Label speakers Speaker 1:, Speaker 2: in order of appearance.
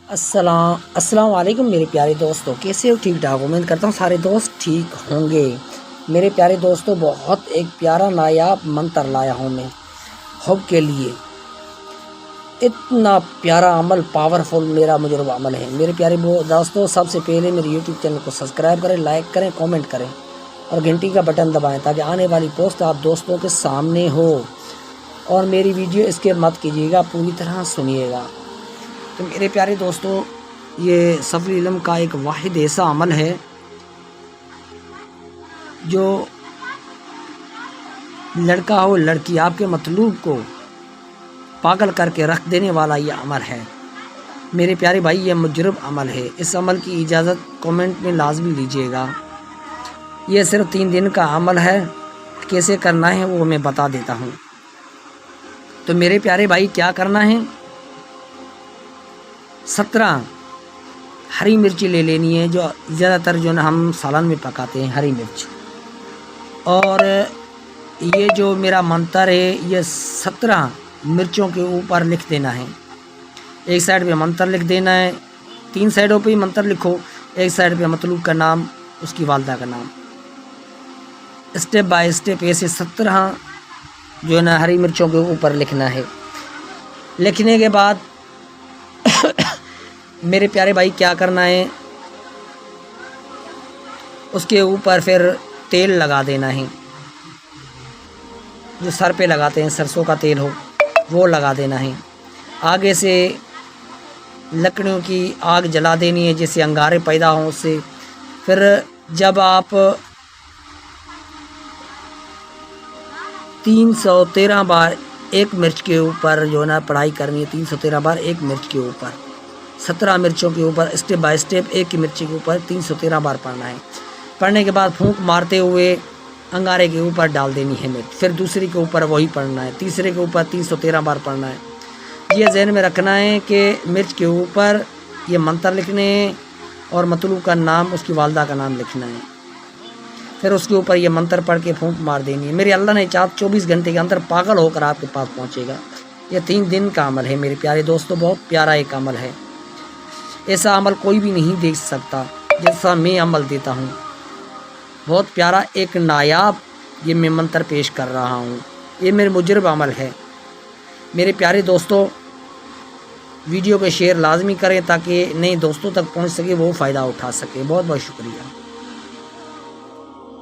Speaker 1: السلام علیکم میرے پیارے دوستوں، کیسے ہو؟ ٹھیک ٹھاک، امید کرتا ہوں سارے دوست ٹھیک ہوں گے۔ میرے پیارے دوستوں، بہت ایک پیارا نایاب منتر لایا ہوں میں حب کے لیے۔ اتنا پیارا عمل، پاورفل میرا مجرب عمل ہے۔ میرے پیارے دوستوں، سب سے پہلے میرے یوٹیوب چینل کو سبسکرائب کریں، لائک کریں، کامنٹ کریں اور گھنٹی کا بٹن دبائیں تاکہ آنے والی پوسٹ آپ دوستوں کے سامنے ہو، اور میری ویڈیو اسکپ مت کیجیے گا، پوری طرح سنیے گا۔ تو میرے پیارے دوستوں، یہ سفر علم کا ایک واحد ایسا عمل ہے جو لڑکا ہو لڑکی، آپ کے مطلوب کو پاگل کر کے رکھ دینے والا یہ عمل ہے۔ میرے پیارے بھائی، یہ مجرب عمل ہے۔ اس عمل کی اجازت کامنٹ میں لازمی لیجیے گا۔ یہ صرف 3 دن کا عمل ہے، کیسے کرنا ہے وہ میں بتا دیتا ہوں۔ تو میرے پیارے بھائی، کیا کرنا ہے؟ 17 ہری مرچی لے لینی ہے، جو زیادہ تر جو نا ہم سالن میں پکاتے ہیں، ہری مرچ۔ اور یہ جو میرا منتر ہے، یہ 17 مرچوں کے اوپر لکھ دینا ہے۔ ایک سائڈ پہ منتر لکھ دینا ہے، 3 سائڈوں پہ ہی منتر لکھو۔ ایک سائڈ پہ مطلوب کا نام، اس کی والدہ کا نام، اسٹیپ بائی اسٹیپ ایسے 17 جو ہے نا ہری مرچوں کے اوپر لکھنا ہے۔ لکھنے کے بعد میرے پیارے بھائی کیا کرنا ہے؟ اس کے اوپر پھر تیل لگا دینا ہے، جو سر پہ لگاتے ہیں، سرسوں کا تیل ہو وہ لگا دینا ہے۔ آگے سے لکڑیوں کی آگ جلا دینی ہے، جس سے انگارے پیدا ہوں اس سے۔ پھر جب آپ 313 بار ایک مرچ کے اوپر جو ہے نا پڑھائی کرنی ہے، 313 بار ایک مرچ کے اوپر، 17 مرچوں کے اوپر اسٹیپ بائی اسٹیپ ایک کی مرچی کے اوپر 313 بار پڑھنا ہے۔ پڑھنے کے بعد پھونک مارتے ہوئے انگارے کے اوپر ڈال دینی ہے مرچ، پھر دوسری کے اوپر وہی پڑھنا ہے، تیسرے کے اوپر 313 بار پڑھنا ہے۔ یہ ذہن میں رکھنا ہے کہ مرچ کے اوپر یہ منتر لکھنے ہیں اور مطلوب کا نام، اس کی والدہ کا نام لکھنا ہے۔ پھر اس کے اوپر یہ منتر پڑھ کے پھونک مار دینی ہے۔ میرے اللہ نے چاہا 24 گھنٹے کے اندر پاگل ہو کر آپ کے پاس پہنچے گا۔ یہ 3 دن کا عمل ہے میرے پیارے دوستوں، بہت پیارا ایک عمل ہے۔ ایسا عمل کوئی بھی نہیں دیکھ سکتا جیسا میں عمل دیتا ہوں۔ بہت پیارا ایک نایاب یہ میں منتر پیش کر رہا ہوں۔ یہ میرے مجرب عمل ہے۔ میرے پیارے دوستوں، ویڈیو کو شیئر لازمی کریں تاکہ نئے دوستوں تک پہنچ سکے، وہ فائدہ اٹھا سکے۔ بہت بہت شکریہ۔